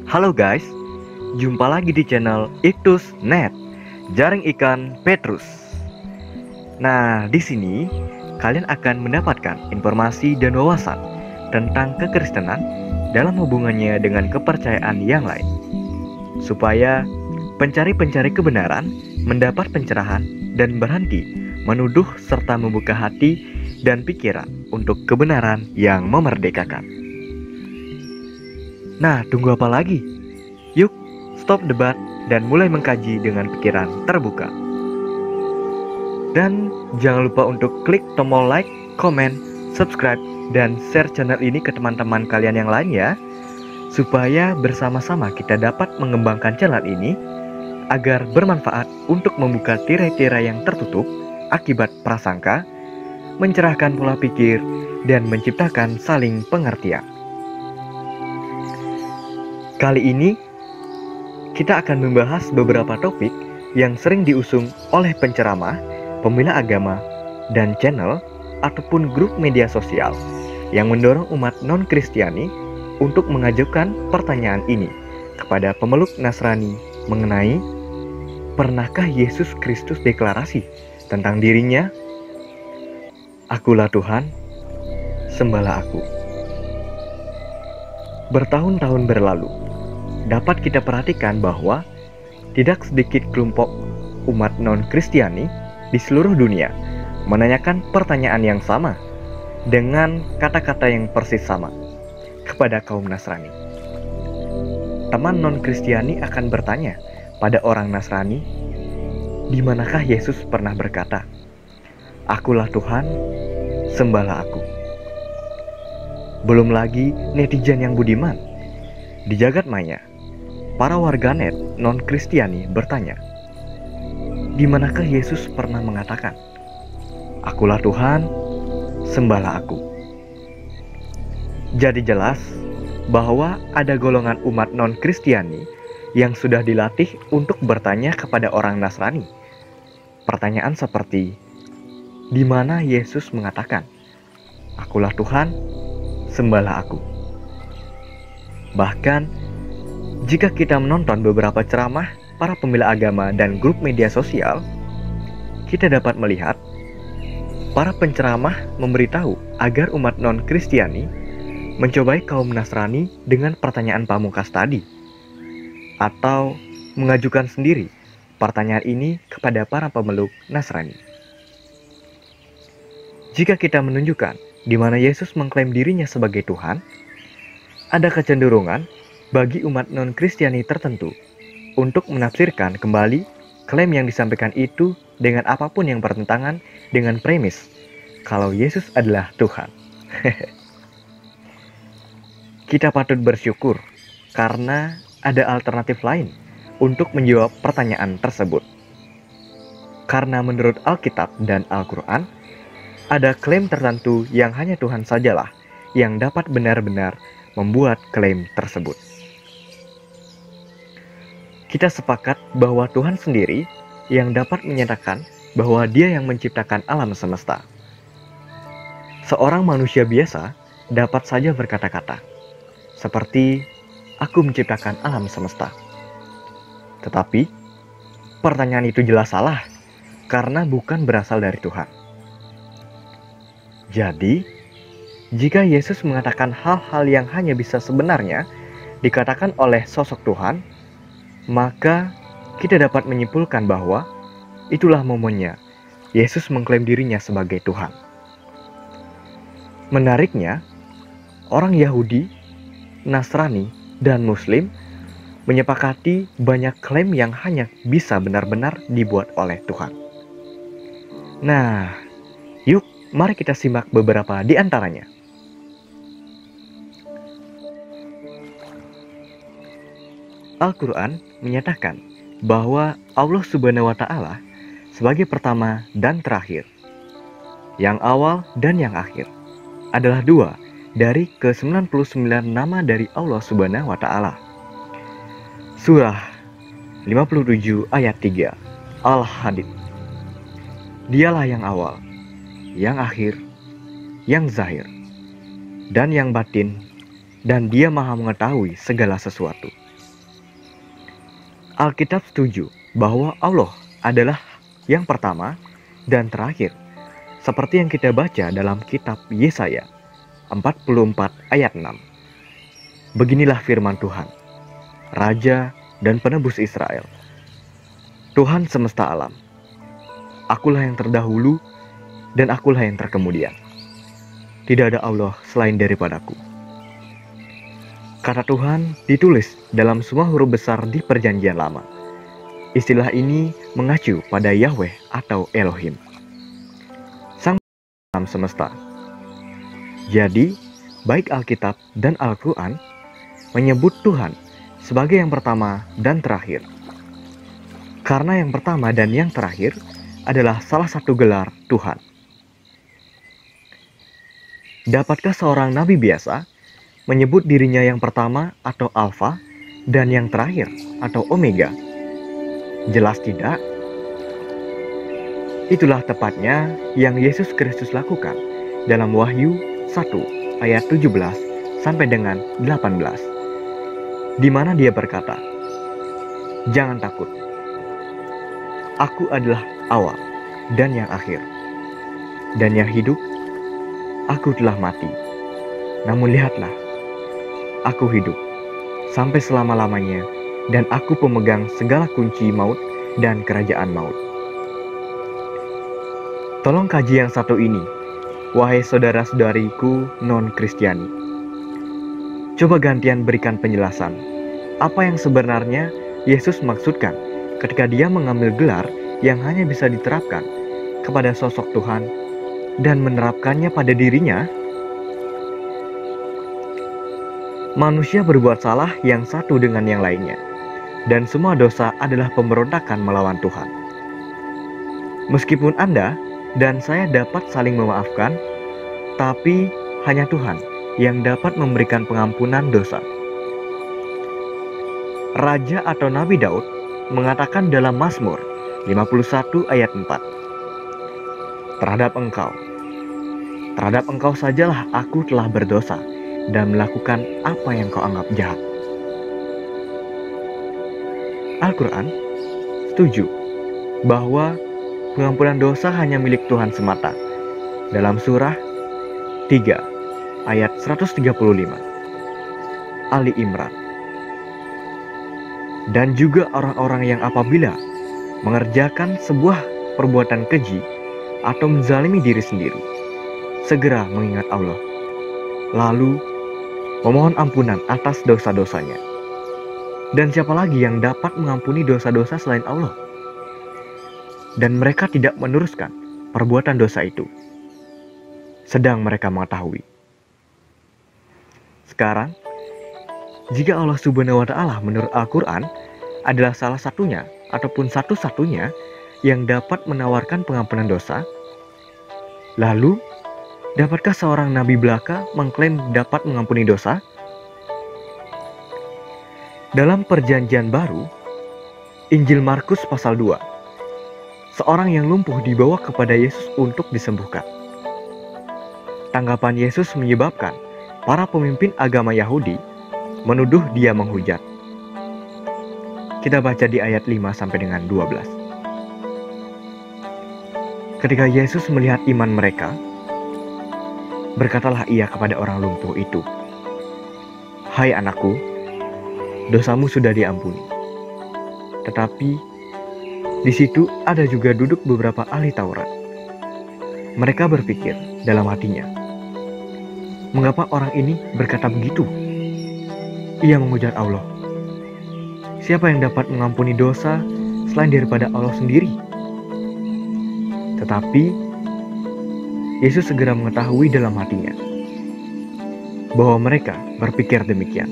Halo guys, jumpa lagi di channel Iktus Net, Jaring Ikan Petrus. Nah, di sini kalian akan mendapatkan informasi dan wawasan tentang kekristenan dalam hubungannya dengan kepercayaan yang lain, supaya pencari-pencari kebenaran mendapat pencerahan dan berhenti menuduh serta membuka hati dan pikiran untuk kebenaran yang memerdekakan. Nah, tunggu apa lagi? Yuk, stop debat dan mulai mengkaji dengan pikiran terbuka. Dan jangan lupa untuk klik tombol like, comment, subscribe, dan share channel ini ke teman-teman kalian yang lain ya, supaya bersama-sama kita dapat mengembangkan channel ini agar bermanfaat untuk membuka tirai-tirai yang tertutup akibat prasangka, mencerahkan pola pikir, dan menciptakan saling pengertian. Kali ini, kita akan membahas beberapa topik yang sering diusung oleh penceramah, pembela agama, dan channel ataupun grup media sosial yang mendorong umat non-Kristiani untuk mengajukan pertanyaan ini kepada pemeluk Nasrani mengenai pernahkah Yesus Kristus deklarasi tentang dirinya, "Akulah Tuhan, sembahlah aku." Bertahun-tahun berlalu, dapat kita perhatikan bahwa tidak sedikit kelompok umat non-Kristiani di seluruh dunia menanyakan pertanyaan yang sama dengan kata-kata yang persis sama kepada kaum Nasrani. Teman non-Kristiani akan bertanya pada orang Nasrani, di manakah Yesus pernah berkata, "Akulah Tuhan, sembahlah aku." Belum lagi netizen yang budiman. Di jagat maya, para warganet non-Kristiani bertanya, di manakah Yesus pernah mengatakan, "Akulah Tuhan, sembahlah aku." Jadi jelas bahwa ada golongan umat non-Kristiani yang sudah dilatih untuk bertanya kepada orang Nasrani. Pertanyaan seperti, di mana Yesus mengatakan, "Akulah Tuhan, sembahlah aku." Bahkan, jika kita menonton beberapa ceramah para pembela agama dan grup media sosial, kita dapat melihat para penceramah memberitahu agar umat non-Kristiani mencobai kaum Nasrani dengan pertanyaan pamungkas tadi, atau mengajukan sendiri pertanyaan ini kepada para pemeluk Nasrani. Jika kita menunjukkan di mana Yesus mengklaim dirinya sebagai Tuhan, ada kecenderungan bagi umat non-Kristiani tertentu untuk menafsirkan kembali klaim yang disampaikan itu dengan apapun yang bertentangan dengan premis kalau Yesus adalah Tuhan. Kita patut bersyukur karena ada alternatif lain untuk menjawab pertanyaan tersebut. Karena menurut Alkitab dan Al-Quran, ada klaim tertentu yang hanya Tuhan sajalah yang dapat benar-benar membuat klaim tersebut. Kita sepakat bahwa Tuhan sendiri yang dapat menyatakan bahwa Dia yang menciptakan alam semesta. Seorang manusia biasa dapat saja berkata-kata, seperti, "Aku menciptakan alam semesta." Tetapi, pertanyaan itu jelas salah, karena bukan berasal dari Tuhan. Jadi, jika Yesus mengatakan hal-hal yang hanya bisa sebenarnya dikatakan oleh sosok Tuhan, maka kita dapat menyimpulkan bahwa itulah momennya Yesus mengklaim dirinya sebagai Tuhan. Menariknya, orang Yahudi, Nasrani, dan Muslim menyepakati banyak klaim yang hanya bisa benar-benar dibuat oleh Tuhan. Nah, yuk mari kita simak beberapa di antaranya. Al-Quran menyatakan bahwa Allah Subhanahu wa Ta'ala sebagai pertama dan terakhir, yang awal dan yang akhir, adalah dua dari ke-99 nama dari Allah Subhanahu wa Ta'ala. Surah 57 ayat 3 Al-Hadid. Dialah yang awal, yang akhir, yang zahir, dan yang batin, dan Dia maha mengetahui segala sesuatu. Alkitab setuju bahwa Allah adalah yang pertama dan terakhir, seperti yang kita baca dalam kitab Yesaya 44 ayat 6. Beginilah firman Tuhan, Raja dan Penebus Israel, Tuhan semesta alam. Akulah yang terdahulu dan akulah yang terkemudian. Tidak ada Allah selain daripadaku. Kata Tuhan ditulis dalam semua huruf besar di Perjanjian Lama. Istilah ini mengacu pada Yahweh atau Elohim, Sang Alam semesta. Jadi, baik Alkitab dan Al-Quran menyebut Tuhan sebagai yang pertama dan terakhir. Karena yang pertama dan yang terakhir adalah salah satu gelar Tuhan. Dapatkah seorang nabi biasa menyebut dirinya yang pertama atau Alfa dan yang terakhir atau Omega? Jelas tidak. Itulah tepatnya yang Yesus Kristus lakukan dalam Wahyu 1 ayat 17 sampai dengan 18, di mana dia berkata, "Jangan takut. Aku adalah awal dan yang akhir, dan yang hidup. Aku telah mati, namun lihatlah, aku hidup sampai selama-lamanya, dan aku pemegang segala kunci maut dan kerajaan maut." Tolong kaji yang satu ini, wahai saudara-saudariku non-Kristiani. Coba gantian berikan penjelasan apa yang sebenarnya Yesus maksudkan ketika dia mengambil gelar yang hanya bisa diterapkan kepada sosok Tuhan dan menerapkannya pada dirinya. Manusia berbuat salah yang satu dengan yang lainnya, dan semua dosa adalah pemberontakan melawan Tuhan. Meskipun Anda dan saya dapat saling memaafkan, tapi hanya Tuhan yang dapat memberikan pengampunan dosa. Raja atau Nabi Daud mengatakan dalam Mazmur 51 ayat 4, terhadap engkau sajalah aku telah berdosa dan melakukan apa yang kau anggap jahat. Al-Quran setuju bahwa pengampunan dosa hanya milik Tuhan semata dalam surah 3 ayat 135 Ali Imran. Dan juga orang-orang yang apabila mengerjakan sebuah perbuatan keji atau menzalimi diri sendiri, segera mengingat Allah, lalu memohon ampunan atas dosa-dosanya. Dan siapa lagi yang dapat mengampuni dosa-dosa selain Allah? Dan mereka tidak meneruskan perbuatan dosa itu, sedang mereka mengetahui. Sekarang, jika Allah Subhanahu wa Ta'ala menurut Al-Quran adalah salah satunya ataupun satu-satunya yang dapat menawarkan pengampunan dosa, lalu dapatkah seorang nabi belaka mengklaim dapat mengampuni dosa? Dalam Perjanjian Baru, Injil Markus pasal 2, seorang yang lumpuh dibawa kepada Yesus untuk disembuhkan. Tanggapan Yesus menyebabkan para pemimpin agama Yahudi menuduh dia menghujat. Kita baca di ayat 5 sampai dengan 12. Ketika Yesus melihat iman mereka, berkatalah ia kepada orang lumpuh itu, "Hai anakku, dosamu sudah diampuni." Tetapi di situ ada juga duduk beberapa ahli Taurat. Mereka berpikir dalam hatinya, "Mengapa orang ini berkata begitu? Ia menghujat Allah. Siapa yang dapat mengampuni dosa selain daripada Allah sendiri?" Tetapi Yesus segera mengetahui dalam hatinya bahwa mereka berpikir demikian.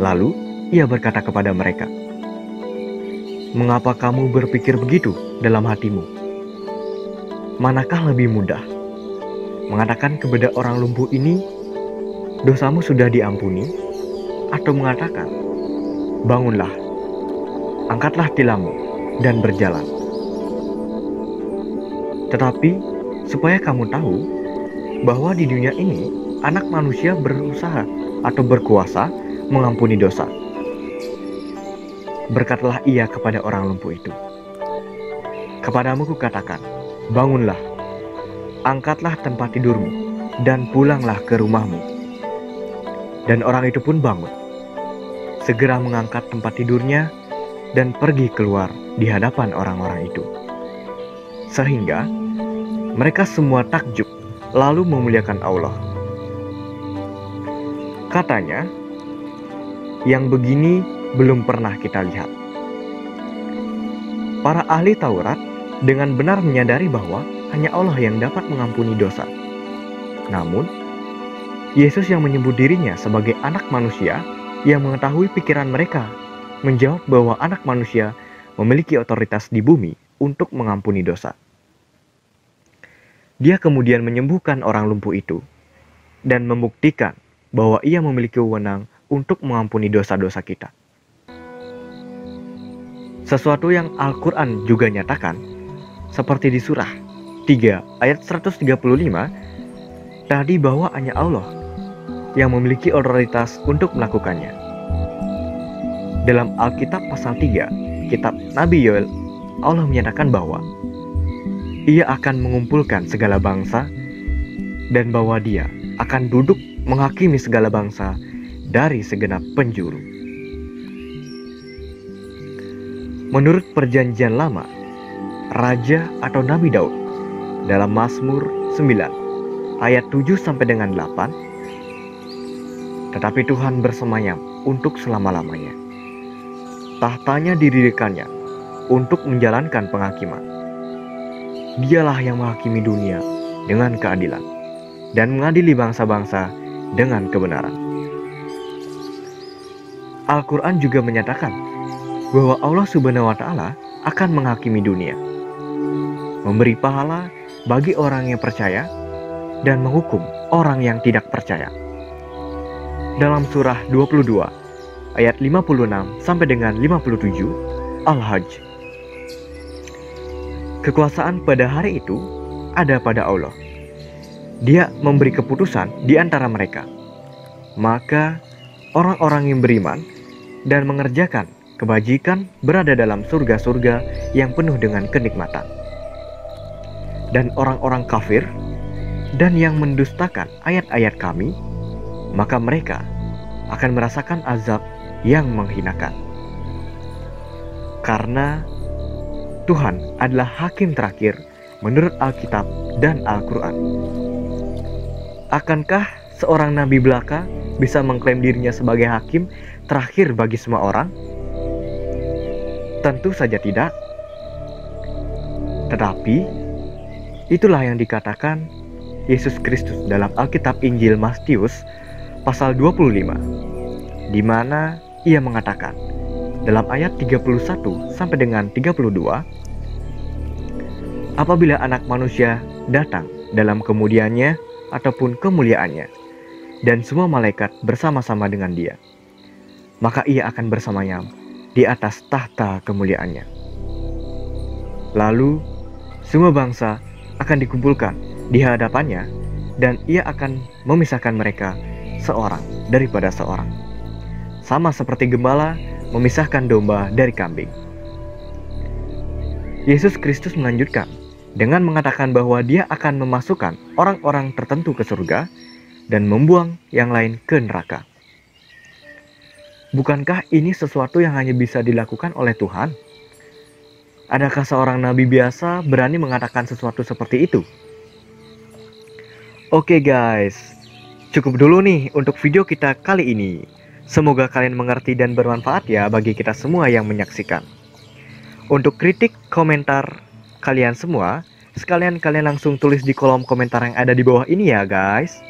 Lalu ia berkata kepada mereka, "Mengapa kamu berpikir begitu dalam hatimu? Manakah lebih mudah, mengatakan kepada orang lumpuh ini, 'Dosamu sudah diampuni,' atau mengatakan, 'Bangunlah, angkatlah tilammu dan berjalan'? Tetapi supaya kamu tahu bahwa di dunia ini Anak Manusia berusaha atau berkuasa mengampuni dosa." Berkatalah ia kepada orang lumpuh itu, "Kepadamu kukatakan, bangunlah, angkatlah tempat tidurmu, dan pulanglah ke rumahmu." Dan orang itu pun bangun, segera mengangkat tempat tidurnya, dan pergi keluar di hadapan orang-orang itu. Sehingga mereka semua takjub, lalu memuliakan Allah. Katanya, "Yang begini belum pernah kita lihat." Para ahli Taurat dengan benar menyadari bahwa hanya Allah yang dapat mengampuni dosa. Namun, Yesus yang menyebut dirinya sebagai anak manusia yang mengetahui pikiran mereka, menjawab bahwa anak manusia memiliki otoritas di bumi untuk mengampuni dosa. Dia kemudian menyembuhkan orang lumpuh itu dan membuktikan bahwa ia memiliki wewenang untuk mengampuni dosa-dosa kita. Sesuatu yang Al-Quran juga nyatakan, seperti di surah 3 ayat 135, tadi bahwa hanya Allah yang memiliki otoritas untuk melakukannya. Dalam Alkitab pasal 3, kitab Nabi Yoel, Allah menyatakan bahwa Ia akan mengumpulkan segala bangsa dan bahwa Dia akan duduk menghakimi segala bangsa dari segenap penjuru. Menurut perjanjian lama, Raja atau Nabi Daud dalam Mazmur 9 ayat 7 sampai dengan 8, "Tetapi Tuhan bersemayam untuk selama-lamanya. Tahtanya didirikannya untuk menjalankan penghakiman. Dialah yang menghakimi dunia dengan keadilan dan mengadili bangsa-bangsa dengan kebenaran." Al-Quran juga menyatakan bahwa Allah Subhanahu wa Ta'ala akan menghakimi dunia, memberi pahala bagi orang yang percaya, dan menghukum orang yang tidak percaya. Dalam surah 22 ayat 56 sampai dengan 57 Al-Hajj. Kekuasaan pada hari itu ada pada Allah. Dia memberi keputusan di antara mereka. Maka orang-orang yang beriman dan mengerjakan kebajikan berada dalam surga-surga yang penuh dengan kenikmatan. Dan orang-orang kafir dan yang mendustakan ayat-ayat Kami, maka mereka akan merasakan azab yang menghinakan. Karena Tuhan adalah hakim terakhir menurut Alkitab dan Al-Quran. Akankah seorang nabi belaka bisa mengklaim dirinya sebagai hakim terakhir bagi semua orang? Tentu saja tidak. Tetapi itulah yang dikatakan Yesus Kristus dalam Alkitab Injil Matius pasal 25, di mana Ia mengatakan dalam ayat 31 sampai dengan 32, "Apabila Anak Manusia datang dalam kemudiannya ataupun kemuliaannya, dan semua malaikat bersama-sama dengan Dia, maka Ia akan bersemayam di atas tahta kemuliaannya. Lalu semua bangsa akan dikumpulkan di hadapannya, dan Ia akan memisahkan mereka seorang daripada seorang, sama seperti gembala memisahkan domba dari kambing." Yesus Kristus melanjutkan dengan mengatakan bahwa Dia akan memasukkan orang-orang tertentu ke surga dan membuang yang lain ke neraka. Bukankah ini sesuatu yang hanya bisa dilakukan oleh Tuhan? Adakah seorang nabi biasa berani mengatakan sesuatu seperti itu? Oke guys, cukup dulu nih untuk video kita kali ini. Semoga kalian mengerti dan bermanfaat ya bagi kita semua yang menyaksikan. Untuk kritik, komentar kalian semua, sekalian kalian langsung tulis di kolom komentar yang ada di bawah ini ya guys.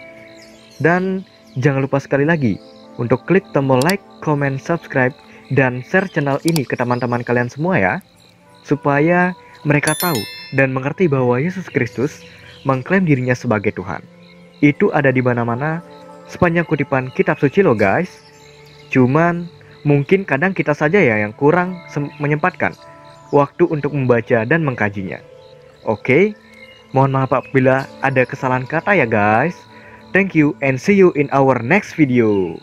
Dan jangan lupa sekali lagi untuk klik tombol like, comment, subscribe, dan share channel ini ke teman-teman kalian semua ya, supaya mereka tahu dan mengerti bahwa Yesus Kristus mengklaim dirinya sebagai Tuhan. Itu ada di mana-mana sepanjang kutipan kitab suci loh guys. Cuman mungkin kadang kita saja ya yang kurang menyempatkan waktu untuk membaca dan mengkajinya. Oke, mohon maaf apabila ada kesalahan kata ya guys. Thank you and see you in our next video.